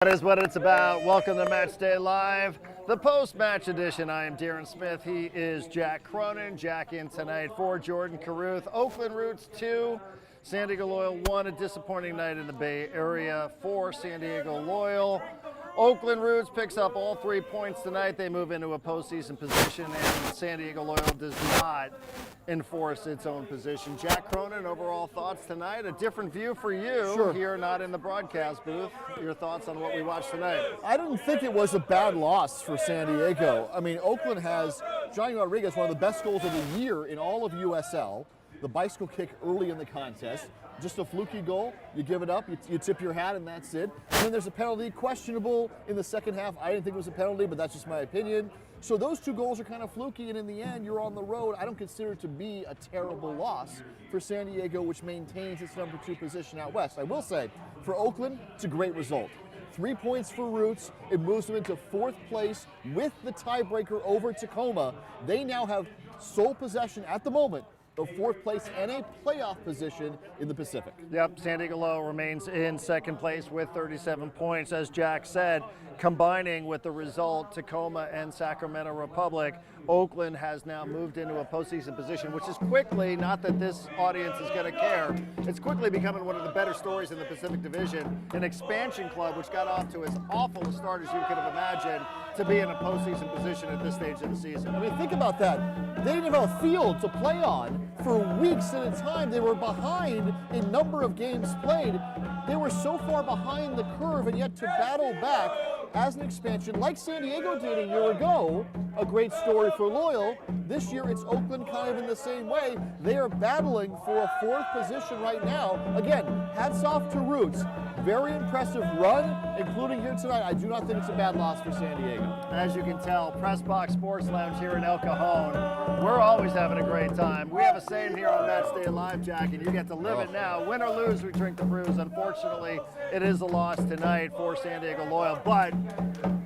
That is what it's about. Welcome to Matchday Live, the post-match edition. I am Darren Smith. He is Jack Cronin. Jack in tonight for Jordan Caruth. Oakland Roots 2, San Diego Loyal 1. A disappointing night in the Bay Area for San Diego Loyal. Oakland Roots picks up all 3 points tonight. They move into a postseason position, and San Diego Loyal does not enforce its own position. Jack Cronin, overall thoughts tonight? A different view for you here, not in the broadcast booth. Your thoughts on what we watched tonight? I didn't think it was a bad loss for San Diego. I mean, Oakland has Johnny Rodriguez, one of the best goals of the year in all of USL. The bicycle kick early in the contest. Just a fluky goal, you give it up, you tip your hat, and that's it. And then there's a penalty, questionable in the second half. I didn't think it was a penalty, but that's just my opinion. So those two goals are kind of fluky, and in the end, you're on the road. I don't consider it to be a terrible loss for San Diego, which maintains its number 2 position out west. I will say, for Oakland, it's a great result. 3 points for Roots. It moves them into 4th place with the tiebreaker over Tacoma. They now have sole possession at the moment of 4th place and a playoff position in the Pacific. Yep, San Diego Loyal remains in 2nd place with 37 points. As Jack said, combining with the result, Tacoma and Sacramento Republic, Oakland has now moved into a postseason position, which is quickly, not that this audience is going to care, it's quickly becoming one of the better stories in the Pacific Division. An expansion club which got off to as awful a start as you could have imagined to be in a postseason position at this stage of the season. I mean, think about that. They didn't have a field to play on for weeks at a time. They were behind a number of games played. They were so far behind the curve, and yet to battle back as an expansion, like San Diego did a year ago, a great story for Loyal. This year, it's Oakland kind of in the same way. They are battling for a 4th position right now. Again, hats off to Roots. Very impressive run, including here tonight. I do not think it's a bad loss for San Diego. As you can tell, Press Box Sports Lounge here in El Cajon, we're always having a great time. We have a saying here on Matchday Live, Jack, and you get to live it now. Win or lose, we drink the brews. Unfortunately, it is a loss tonight for San Diego Loyal, but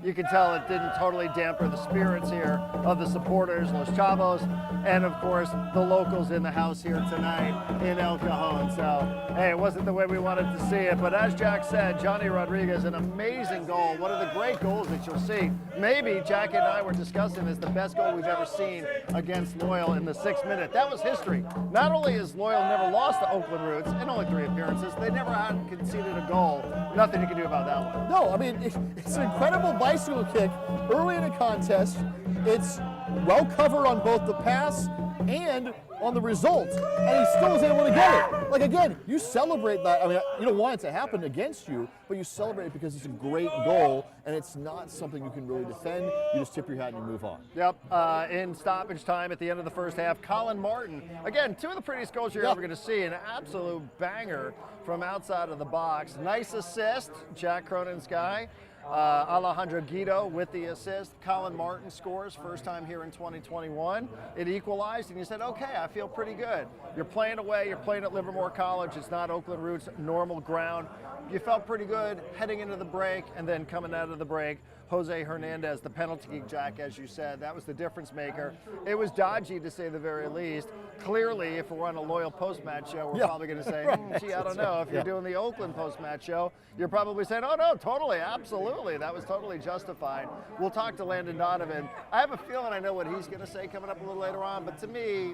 you can tell it didn't totally dampen the spirits here of the supporters, Los Chavos, and of course the locals in the house here tonight in El Cajon. So, hey, it wasn't the way we wanted to see it, but as Jack said, Johnny Rodriguez, an amazing goal, one of the great goals that you'll see. Maybe Jack and I were discussing is the best goal we've ever seen against Loyal in the 6th minute. That was history. Not only has Loyal never lost to Oakland Roots in only 3 appearances, they never had conceded a goal. Nothing you can do about that one. No, I mean, it's an incredible bicycle kick early in a contest. It's well covered on both the pass and on the result, and he still was able to get it. Like, again, you celebrate that. I mean, you don't want it to happen against you, but you celebrate it because it's a great goal, and it's not something you can really defend. You just tip your hat and you move on. Yep, in stoppage time at the end of the first half, Colin Martin. Again, 2 of the prettiest goals you're ever going to see. An absolute banger from outside of the box. Nice assist, Jack Cronin's guy. Alejandro Guido with the assist. Colin Martin scores, first time here in 2021. It equalized, and you said, okay, I feel pretty good. You're playing away, you're playing at Livermore College. It's not Oakland Roots' normal ground. You felt pretty good heading into the break, and then coming out of the break, Jose Hernandez, the penalty kick, Jack, as you said, that was the difference maker. It was dodgy, to say the very least. Clearly, if we're on a Loyal post-match show, we're probably going to say, gee, I don't know. If you're doing the Oakland post-match show, you're probably saying, oh, no, totally, absolutely. That was totally justified. We'll talk to Landon Donovan. I have a feeling I know what he's going to say coming up a little later on, but to me,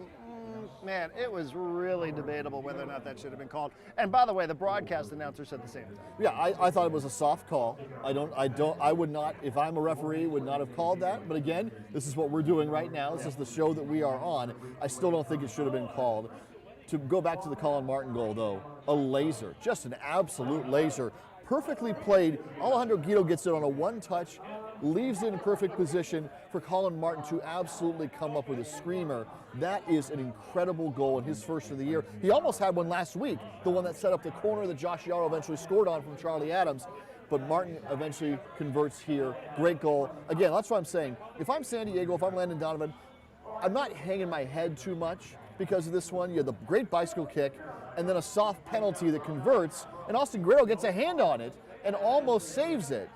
man, it was really debatable whether or not that should have been called. And by the way, the broadcast announcer said the same thing. Yeah, I thought it was a soft call. I would not, if I'm a referee, would not have called that. But again, this is what we're doing right now. This is the show that we are on. I still don't think it should have been called. To go back to the Colin Martin goal, though, a laser, just an absolute laser. Perfectly played. Alejandro Guido gets it on a 1-touch, leaves it in perfect position for Colin Martin to absolutely come up with a screamer. That is an incredible goal in his first of the year. He almost had one last week, the one that set up the corner that Josh Yarrow eventually scored on from Charlie Adams. But Martin eventually converts here. Great goal. Again, that's what I'm saying. If I'm San Diego, if I'm Landon Donovan, I'm not hanging my head too much because of this one. You had the great bicycle kick, and then a soft penalty that converts, and Austin Guerrero gets a hand on it and almost saves it.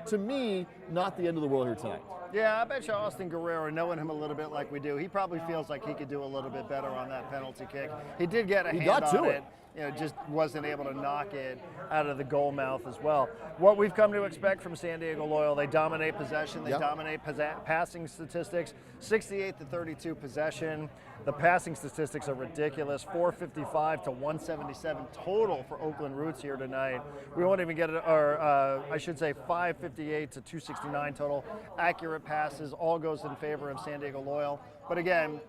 To me, not the end of the world here tonight. Yeah, I bet you Austin Guerrero, knowing him a little bit like we do, he probably feels like he could do a little bit better on that penalty kick. He did get a hand got to on it. it. Just wasn't able to knock it out of the goal mouth as well. What we've come to expect from San Diego Loyal, they dominate possession, they dominate passing statistics, 68-32 possession. The passing statistics are ridiculous, 455 to 177 total for Oakland Roots here tonight. We won't even get it, or I should say 558 to 269 total. Accurate passes, all goes in favor of San Diego Loyal. But again,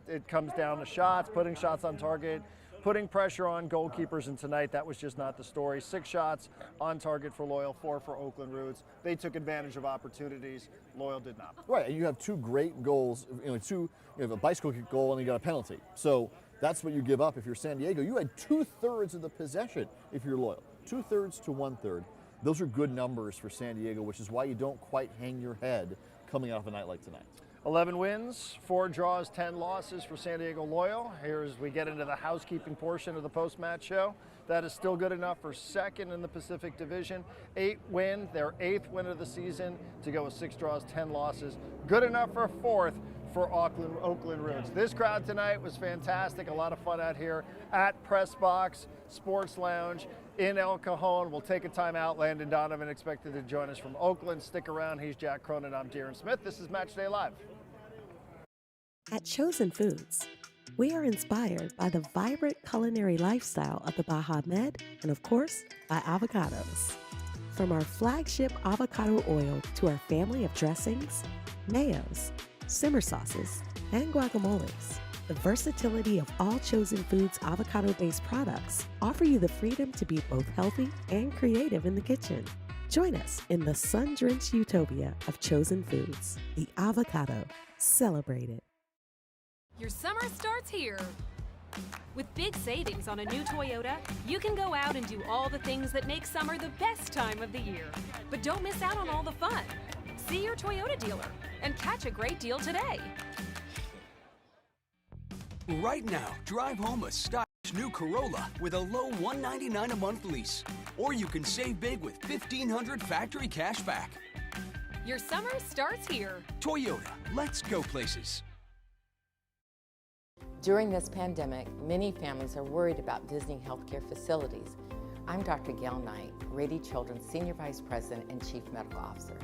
it comes down to shots, putting shots on target, putting pressure on goalkeepers, and tonight that was just not the story. 6 shots on target for Loyal, 4 for Oakland Roots. They took advantage of opportunities. Loyal did not. Right, and you have 2 great goals. You have a bicycle kick goal and you got a penalty. So that's what you give up if you're San Diego. You had 2/3 of the possession if you're Loyal. 2/3 to 1/3. Those are good numbers for San Diego, which is why you don't quite hang your head coming out of a night like tonight. 11 wins, 4 draws, 10 losses for San Diego Loyal. Here as we get into the housekeeping portion of the post-match show. That is still good enough for second in the Pacific Division. 8 win, their 8th win of the season to go with 6 draws, 10 losses. Good enough for 4th for Oakland Roots. This crowd tonight was fantastic. A lot of fun out here at Press Box Sports Lounge in El Cajon. We'll take a time out. Landon Donovan expected to join us from Oakland. Stick around. He's Jack Cronin. I'm Darren Smith. This is Matchday Live. At Chosen Foods, we are inspired by the vibrant culinary lifestyle of the Baja Med and, of course, by avocados. From our flagship avocado oil to our family of dressings, mayos, simmer sauces, and guacamoles, the versatility of all Chosen Foods avocado-based products offer you the freedom to be both healthy and creative in the kitchen. Join us in the sun-drenched utopia of Chosen Foods, the avocado. Celebrate it. Your summer starts here. With big savings on a new Toyota, you can go out and do all the things that make summer the best time of the year. But don't miss out on all the fun. See your Toyota dealer and catch a great deal today. Right now, drive home a stylish new Corolla with a low $199 a month lease. Or you can save big with $1,500 factory cash back. Your summer starts here. Toyota, let's go places. During this pandemic, many families are worried about Disney healthcare facilities. I'm Dr. Gail Knight, Rady Children's Senior Vice President and Chief Medical Officer.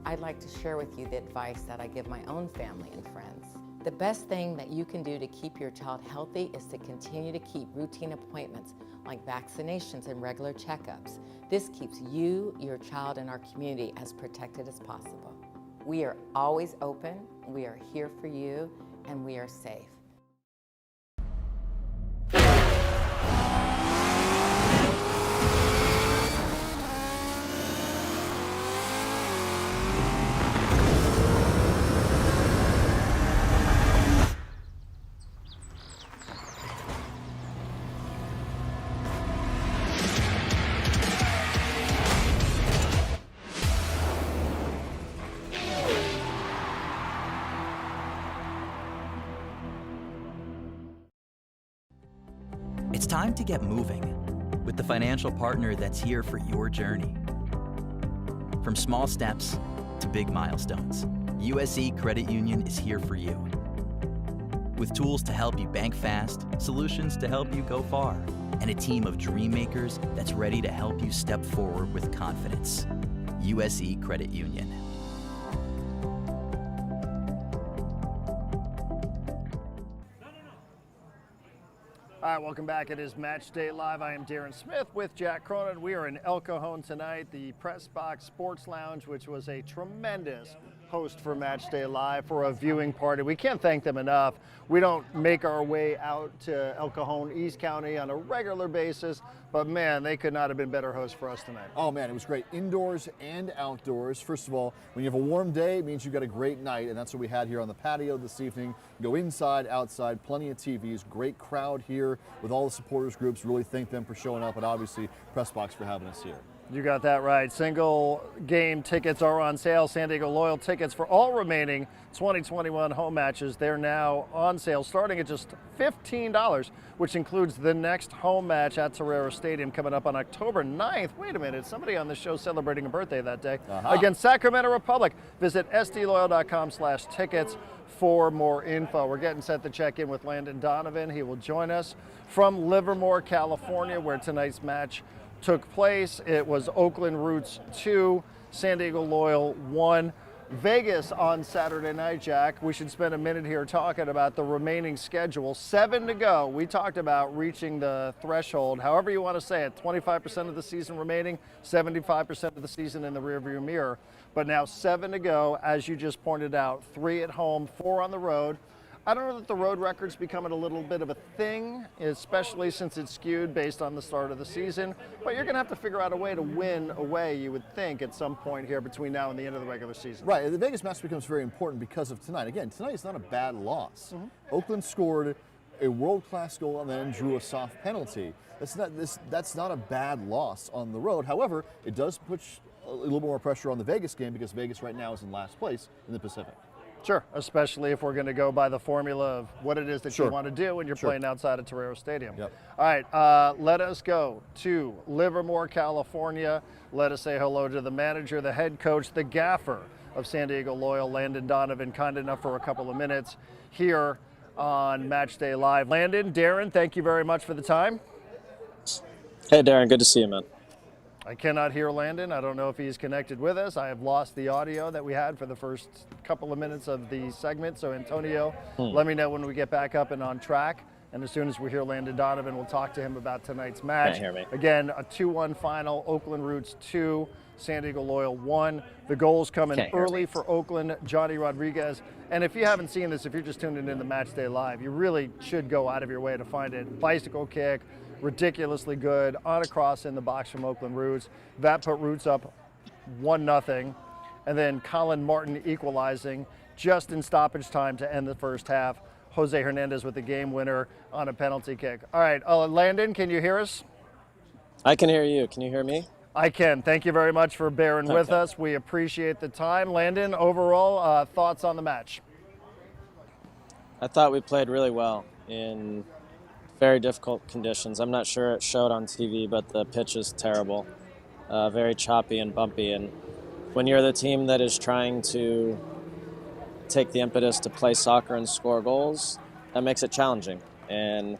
I'd like to share with you the advice that I give my own family and friends. The best thing that you can do to keep your child healthy is to continue to keep routine appointments like vaccinations and regular checkups. This keeps you, your child, and our community as protected as possible. We are always open, we are here for you, and we are safe. It's time to get moving with the financial partner that's here for your journey. From small steps to big milestones, USE Credit Union is here for you. With tools to help you bank fast, solutions to help you go far, and a team of dream makers that's ready to help you step forward with confidence. USE Credit Union. All right, welcome back. It is Matchday Live. I am Darren Smith with Jack Cronin. We are in El Cajon tonight, the Press Box Sports Lounge, which was a tremendous host for Matchday Live for a viewing party. We can't thank them enough. We don't make our way out to El Cajon, East County on a regular basis, but man, they could not have been better hosts for us tonight. Oh man, it was great indoors and outdoors. First of all, when you have a warm day, it means you've got a great night, and that's what we had here on the patio this evening. Go inside, outside, plenty of TVs, great crowd here with all the supporters groups. Really thank them for showing up, and obviously Pressbox for having us here. You got that right. Single game tickets are on sale. San Diego Loyal tickets for all remaining 2021 home matches, they're now on sale starting at just $15, which includes the next home match at Torero Stadium coming up on October 9th. Wait a minute, somebody on the show celebrating a birthday that day against Sacramento Republic. Visit sdloyal.com/tickets for more info. We're getting set to check in with Landon Donovan. He will join us from Livermore, California, where tonight's match took place. It was Oakland Roots 2, San Diego Loyal 1. Vegas on Saturday night, Jack. We should spend a minute here talking about the remaining schedule. 7 to go. We talked about reaching the threshold, however you want to say it, 25% of the season remaining, 75% of the season in the rearview mirror. But now 7 to go, as you just pointed out, 3 at home, 4 on the road. I don't know that the road record's becoming a little bit of a thing, especially since it's skewed based on the start of the season. But you're going to have to figure out a way to win away, you would think, at some point here between now and the end of the regular season. Right. The Vegas match becomes very important because of tonight. Again, tonight is not a bad loss. Oakland scored a world-class goal and then drew a soft penalty. That's not a bad loss on the road. However, it does put a little more pressure on the Vegas game because Vegas right now is in last place in the Pacific. Sure, especially if we're going to go by the formula of what it is that you want to do when you're playing outside of Torero Stadium. Yep. All right, let us go to Livermore, California. Let us say hello to the manager, the head coach, the gaffer of San Diego Loyal, Landon Donovan, kind enough for a couple of minutes here on Matchday Live. Landon, Darren, thank you very much for the time. Hey, Darren, good to see you, man. I cannot hear Landon. I don't know if he's connected with us. I have lost the audio that we had for the first couple of minutes of the segment. So, Antonio, let me know when we get back up and on track. And as soon as we hear Landon Donovan, we'll talk to him about tonight's match. Can't hear me. Again, a 2-1 final. Oakland Roots 2, San Diego Loyal 1. The goals coming early for Oakland, Johnny Rodriguez. And if you haven't seen this, if you're just tuning in to Matchday Live, you really should go out of your way to find it. Bicycle kick, ridiculously good, on a cross in the box from Oakland Roots. That put Roots up 1-0. And then Colin Martin equalizing just in stoppage time to end the first half. Jose Hernandez with the game winner on a penalty kick. All right, Landon, can you hear us? I can hear you. Can you hear me? I can. Thank you very much for bearing with us. We appreciate the time. Landon, overall, thoughts on the match? I thought we played really well in very difficult conditions. I'm not sure it showed on TV, but the pitch is terrible, very choppy and bumpy. And when you're the team that is trying to take the impetus to play soccer and score goals, that makes it challenging. And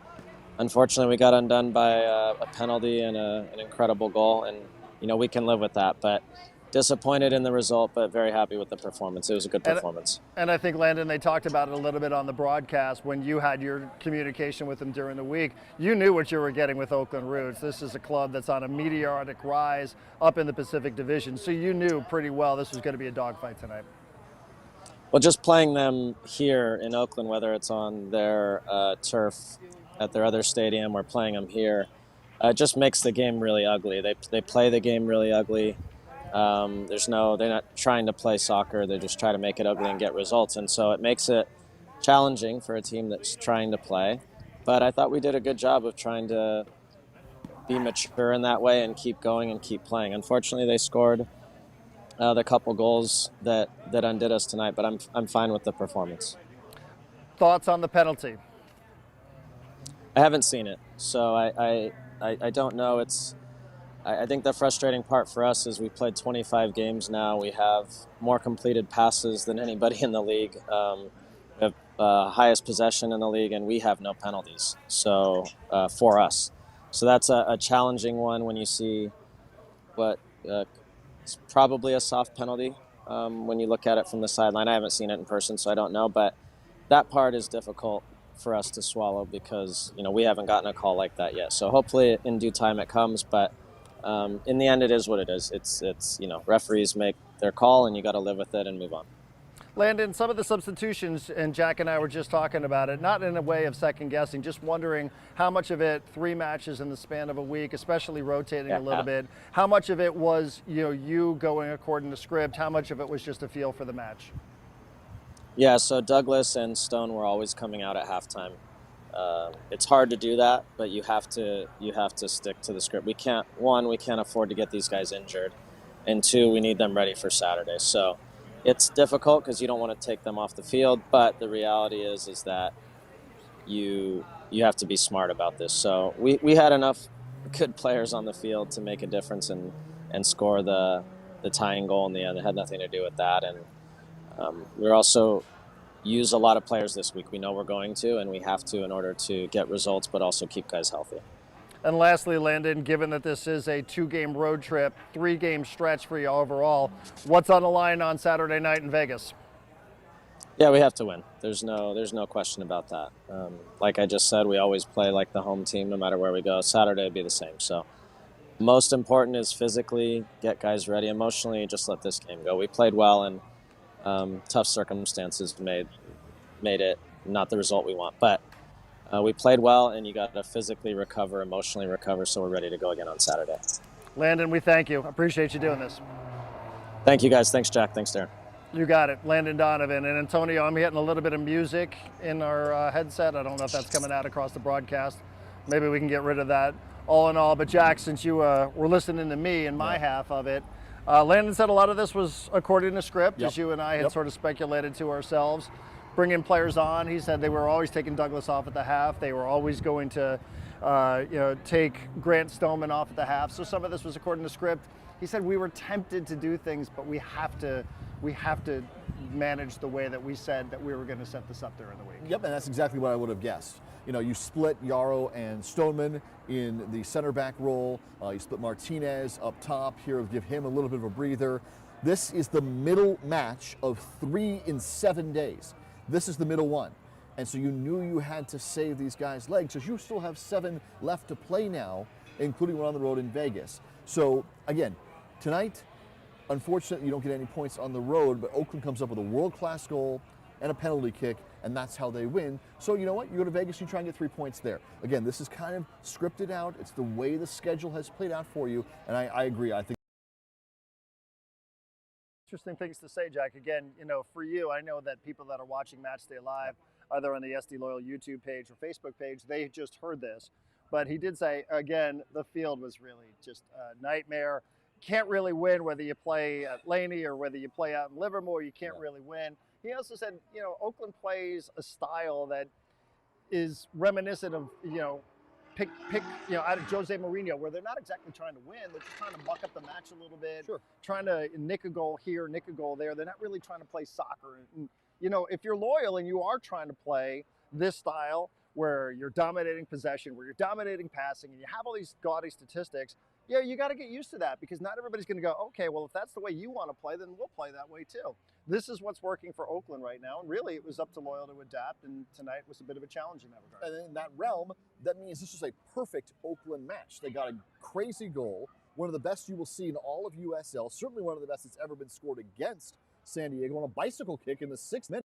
unfortunately, we got undone by a penalty and an incredible goal. And, you know, we can live with that. But disappointed in the result, but very happy with the performance. It was a good performance. And I think, Landon, they talked about it a little bit on the broadcast when you had your communication with them during the week. You knew what you were getting with Oakland Roots. This is a club that's on a meteoric rise up in the Pacific Division, so you knew pretty well this was going to be a dogfight tonight. Well, just playing them here in Oakland, whether it's on their turf at their other stadium or playing them here, just makes the game really ugly. They play the game really ugly. They're not trying to play soccer. They just try to make it ugly and get results. And so it makes it challenging for a team that's trying to play. But I thought we did a good job of trying to be mature in that way and keep going and keep playing. Unfortunately, they scored the couple goals that undid us tonight, but I'm fine with the performance. Thoughts on the penalty? I haven't seen it, so I don't know. I think the frustrating part for us is we played 25 games now. We have more completed passes than anybody in the league. We have highest possession in the league, and we have no penalties. So for us, so that's a challenging one when you see what it's probably a soft penalty when you look at it from the sideline. I haven't seen it in person, so I don't know. But that part is difficult for us to swallow because we haven't gotten a call like that yet. So hopefully in due time it comes, but. In the end, it is what it is. It's referees make their call, and you got to live with it and move on. Landon, some of the substitutions, and Jack and I were just talking about it, not in a way of second guessing, just wondering how much of it, 3 matches in the span of a week, especially rotating a little bit, how much of it was you going according to script, how much of it was just a feel for the match? Yeah, so Douglas and Stone were always coming out at halftime. It's hard to do that, but you have to stick to the script. We can't afford to get these guys injured, and two, we need them ready for Saturday. So it's difficult because you don't want to take them off the field, but the reality is that you have to be smart about this. So we had enough good players on the field to make a difference and score the tying goal in the end. It had nothing to do with that, and we're also use a lot of players this week. We know we're going to, and we have to in order to get results, but also keep guys healthy. And lastly, Landon, given that this is a 2-game road trip, 3-game stretch for you overall, what's on the line on Saturday night in Vegas? Yeah, we have to win. There's no question about that. Like I just said, we always play like the home team no matter where we go. Saturday would be the same. So most important is physically get guys ready. Emotionally, just let this game go. We played well, and tough circumstances made it not the result we want. But we played well, and you got to physically recover, emotionally recover, so we're ready to go again on Saturday. Landon, we thank you. Appreciate you doing this. Thank you, guys. Thanks, Jack. Thanks, Darren. You got it. Landon Donovan. And Antonio, I'm getting a little bit of music in our headset. I don't know if that's coming out across the broadcast. Maybe we can get rid of that. All in all, but Jack, since you were listening to me and my half of it, Landon said a lot of this was according to script, as you and I had sort of speculated to ourselves. Bringing players on, he said they were always taking Douglas off at the half. They were always going to, take Grant Stoneman off at the half. So some of this was according to script. He said we were tempted to do things, but we have to manage the way that we said that we were going to set this up during the week. Yep, and that's exactly what I would have guessed. You know, you split Yarrow and Stoneman in the center back role. You split Martinez up top here, give him a little bit of a breather. This is the middle match of 3 in 7 days. This is the middle one. And so you knew you had to save these guys' legs because you still have 7 left to play now, including one on the road in Vegas. So again, tonight, unfortunately, you don't get any points on the road, but Oakland comes up with a world-class goal and a penalty kick, and that's how they win. So you know what? You go to Vegas, you try and get 3 points there. Again, this is kind of scripted out. It's the way the schedule has played out for you, and I agree. I think Interesting things to say, Jack. Again, for you, I know that people that are watching Matchday Live, either on the SD Loyal YouTube page or Facebook page, they just heard this. But he did say, again, the field was really just a nightmare. Can't really win whether you play at Laney or whether you play out in Livermore. You can't really win. He also said, Oakland plays a style that is reminiscent of, pick, out of Jose Mourinho, where they're not exactly trying to win. They're just trying to muck up the match a little bit, trying to nick a goal here, nick a goal there. They're not really trying to play soccer. And, if you're loyal and you are trying to play this style where you're dominating possession, where you're dominating passing, and you have all these gaudy statistics, you got to get used to that because not everybody's going to go, okay, well, if that's the way you want to play, then we'll play that way too. This is what's working for Oakland right now, and really it was up to Loyal to adapt, and tonight was a bit of a challenge in that regard. And in that realm, that means this was a perfect Oakland match. They got a crazy goal, one of the best you will see in all of USL, certainly one of the best that's ever been scored against San Diego on a bicycle kick in the 6th minute.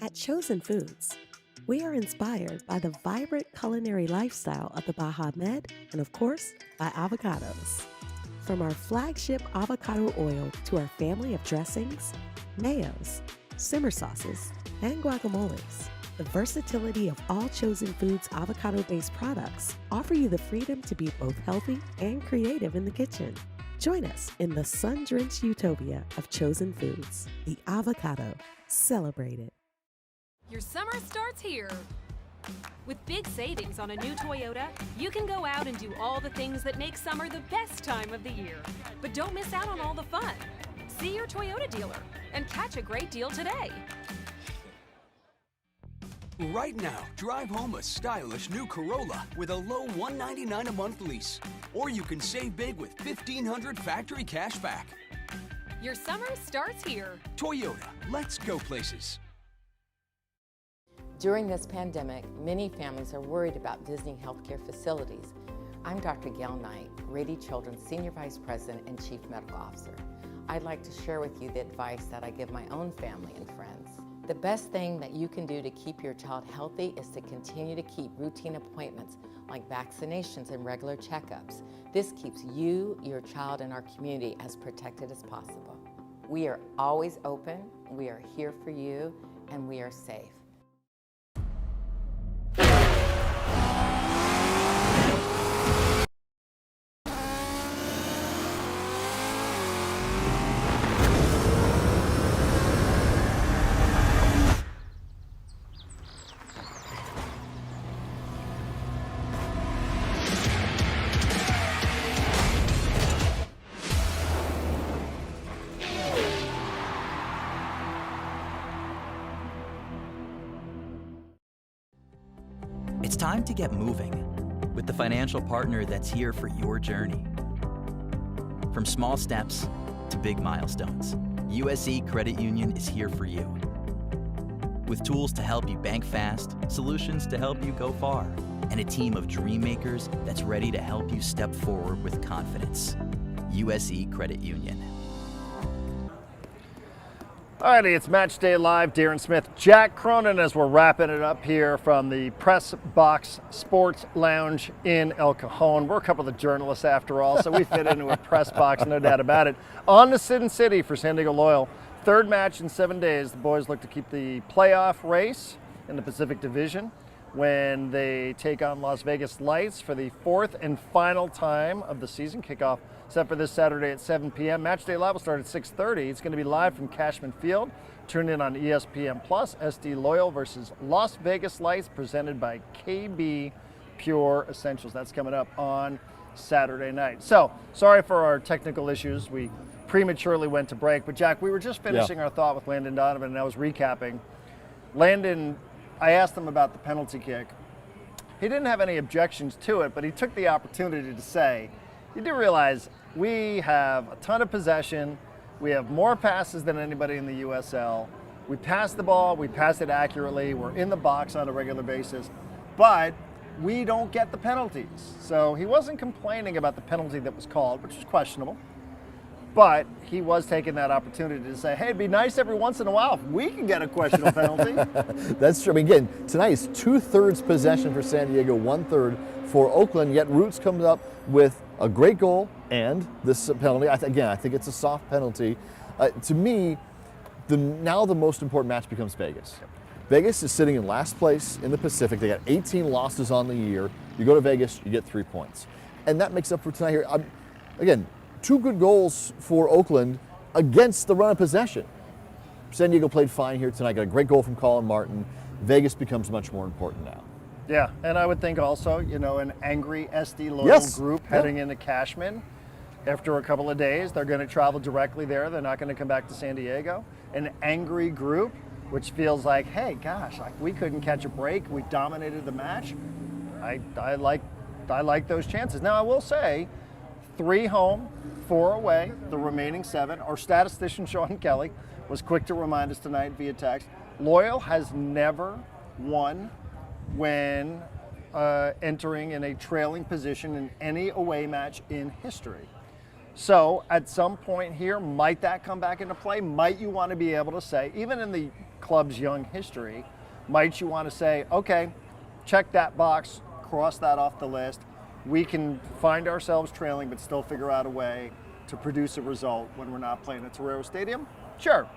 At Chosen Foods, we are inspired by the vibrant culinary lifestyle of the Baja Med and, of course, by avocados. From our flagship avocado oil to our family of dressings, mayos, simmer sauces, and guacamoles, the versatility of all Chosen Foods avocado-based products offer you the freedom to be both healthy and creative in the kitchen. Join us in the sun-drenched utopia of Chosen Foods, the avocado. Celebrate it. Your summer starts here. With big savings on a new Toyota, you can go out and do all the things that make summer the best time of the year. But don't miss out on all the fun. See your Toyota dealer and catch a great deal today. Right now, drive home a stylish new Corolla with a low $199 a month lease. Or you can save big with $1,500 factory cash back. Your summer starts here. Toyota, let's go places. During this pandemic, many families are worried about visiting healthcare facilities. I'm Dr. Gail Knight, Rady Children's Senior Vice President and Chief Medical Officer. I'd like to share with you the advice that I give my own family and friends. The best thing that you can do to keep your child healthy is to continue to keep routine appointments like vaccinations and regular checkups. This keeps you, your child, and our community as protected as possible. We are always open, we are here for you, and we are safe. It's time to get moving with the financial partner that's here for your journey. From small steps to big milestones, USE Credit Union is here for you. With tools to help you bank fast, solutions to help you go far, and a team of dream makers that's ready to help you step forward with confidence. USE Credit Union. Alrighty, it's Matchday Live. Darren Smith, Jack Cronin, as we're wrapping it up here from the Press Box Sports Lounge in El Cajon. We're a couple of journalists after all, so we fit into a press box, no doubt about it. On to Sin City for San Diego Loyal. Third match in 7 days. The boys look to keep the playoff race in the Pacific Division when they take on Las Vegas Lights for the fourth and final time of the season. Kickoff set for this Saturday at 7 p.m. Matchday Live will start at 6:30. It's going to be live from Cashman Field. Tune in on ESPN Plus. SD Loyal versus Las Vegas Lights, presented by KB Pure Essentials. That's coming up on Saturday night. So, sorry for our technical issues. We prematurely went to break. But Jack, we were just finishing our thought with Landon Donovan, and I was recapping. Landon, I asked him about the penalty kick. He didn't have any objections to it, but he took the opportunity to say, you do realize we have a ton of possession. We have more passes than anybody in the USL. We pass the ball, we pass it accurately. We're in the box on a regular basis, but we don't get the penalties. So he wasn't complaining about the penalty that was called, which was questionable. But he was taking that opportunity to say, hey, it'd be nice every once in a while if we can get a questionable penalty. That's true. I mean, again, tonight is 2/3 possession for San Diego, 1/3 for Oakland, yet Roots comes up with a great goal and this penalty. I think it's a soft penalty. To me, now the most important match becomes Vegas. Vegas is sitting in last place in the Pacific. They got 18 losses on the year. You go to Vegas, you get 3 points. And that makes up for tonight here. Again, 2 good goals for Oakland against the run of possession. San Diego played fine here tonight. Got a great goal from Colin Martin. Vegas becomes much more important now. Yeah, and I would think also, an angry SD Loyal group heading into Cashman. After a couple of days, they're going to travel directly there. They're not going to come back to San Diego. An angry group, which feels like, hey, gosh, we couldn't catch a break. We dominated the match. I like those chances. Now, I will say, 3 home, 4 away, the remaining 7. Our statistician, Sean Kelly, was quick to remind us tonight via text. Loyal has never won when entering in a trailing position in any away match in history. So at some point here, might that come back into play? Might you want to be able to say, even in the club's young history, might you want to say, okay, check that box, cross that off the list. We can find ourselves trailing but still figure out a way to produce a result when we're not playing at Torero Stadium? Sure.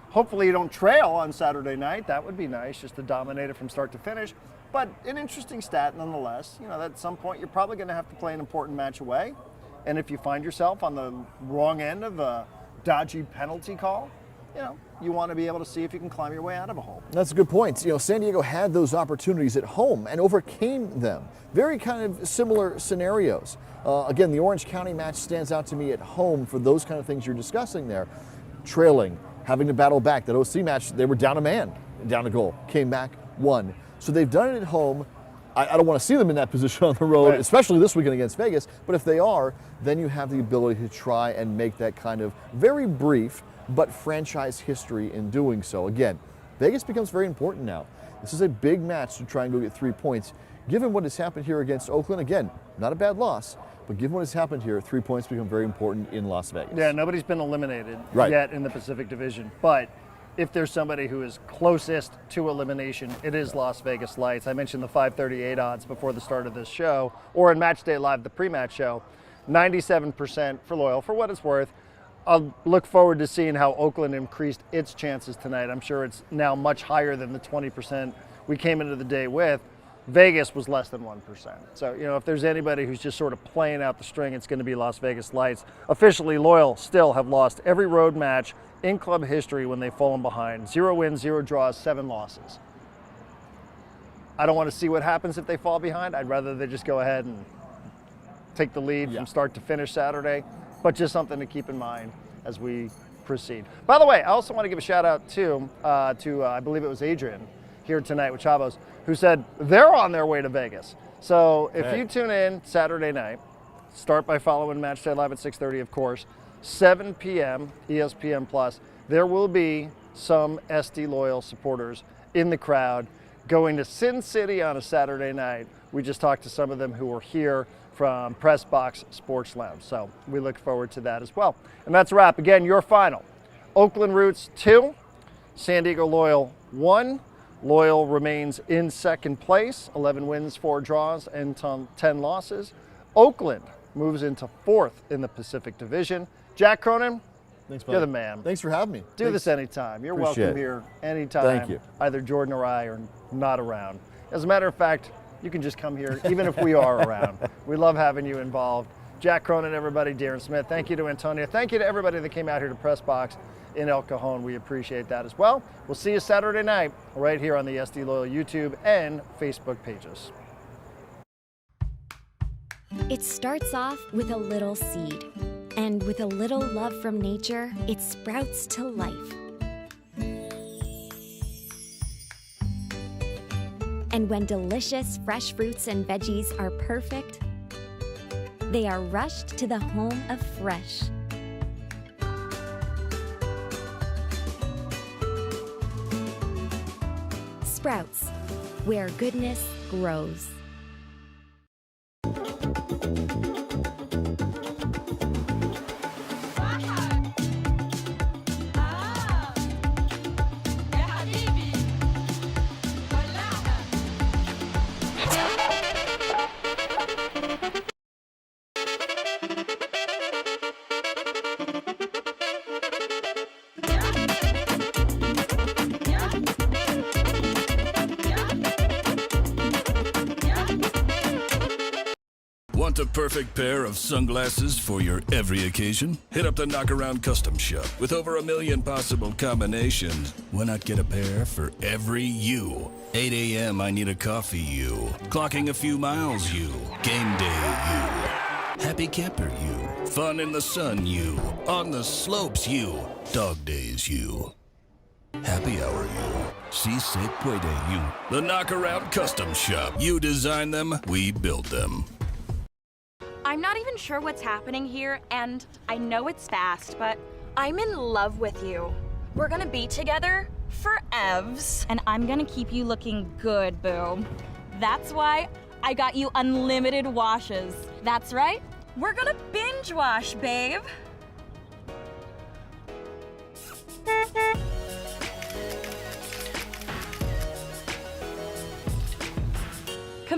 Hopefully you don't trail on Saturday night. That would be nice, just to dominate it from start to finish. But an interesting stat nonetheless. You know, at some point you're probably going to have to play an important match away. And if you find yourself on the wrong end of a dodgy penalty call, you know, you want to be able to see if you can climb your way out of a hole. That's a good point. You know, San Diego had those opportunities at home and overcame them. Very kind of similar scenarios. Again, the Orange County match stands out to me at home for those kind of things you're discussing there. Trailing, having to battle back. That OC match, they were down a man, down a goal, came back, won. So they've done it at home. I don't want to see them in that position on the road, right, especially this weekend against Vegas. But if they are, then you have the ability to try and make that kind of very brief but franchise history in doing so. Again, Vegas becomes very important now. This is a big match to try and go get 3 points. Given what has happened here against Oakland, again, not a bad loss, but given what has happened here, 3 points become very important in Las Vegas. Yeah, nobody's been eliminated yet in the Pacific Division, but if there's somebody who is closest to elimination, it is Las Vegas Lights. I mentioned the 538 odds before the start of this show, or in Matchday Live, the pre-match show, 97% for Loyal, for what it's worth. I'll look forward to seeing how Oakland increased its chances tonight. I'm sure it's now much higher than the 20% we came into the day with. Vegas was less than 1%. So, you know, if there's anybody who's just sort of playing out the string, it's going to be Las Vegas Lights. Officially, Loyal still have lost every road match in club history when they've fallen behind. 0 wins, 0 draws, 7 losses. I don't want to see what happens if they fall behind. I'd rather they just go ahead and take the lead from start to finish Saturday. But just something to keep in mind as we proceed. By the way, I also want to give a shout out to I believe it was Adrian here tonight with Chavos, who said they're on their way to Vegas. So if you tune in Saturday night, start by following Matchday Live at 6:30, of course, 7 p.m. ESPN Plus, there will be some SD Loyal supporters in the crowd going to Sin City on a Saturday night. We just talked to some of them who were here from Press Box Sports Lounge. So we look forward to that as well. And that's a wrap. Again, your final. Oakland Roots 2, San Diego Loyal 1. Loyal remains in second place, 11 wins, 4 draws, and 10 losses. Oakland moves into 4th in the Pacific Division. Jack Cronin, thanks, buddy. You're the man. Thanks for having me. Do this anytime. You're Appreciate welcome it. here anytime. Thank you. Either Jordan or I are not around. As a matter of fact, you can just come here even if we are around. We love having you involved. Jack Cronin, everybody, Darren Smith. Thank you to Antonio. Thank you to everybody that came out here to Press Box in El Cajon. We appreciate that as well. We'll see you Saturday night right here on the SD Loyal YouTube and Facebook pages. It starts off with a little seed, and with a little love from nature, it sprouts to life. And when delicious fresh fruits and veggies are perfect, they are rushed to the home of fresh. Sprouts, where goodness grows. Want the perfect pair of sunglasses for your every occasion? Hit up the Knockaround Custom Shop. With over 1 million possible combinations, why not get a pair for every you? 8 a.m. I need a coffee you. Clocking a few miles you. Game day you. Happy camper you. Fun in the sun you. On the slopes you. Dog days you. Happy hour you. Si se puede you. The Knockaround Custom Shop. You design them, we build them. I'm not even sure what's happening here, and I know it's fast, but I'm in love with you. We're gonna be together forevs, and I'm gonna keep you looking good, boo. That's why I got you unlimited washes. That's right, we're gonna binge wash, babe.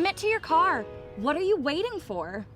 Commit to your car. What are you waiting for?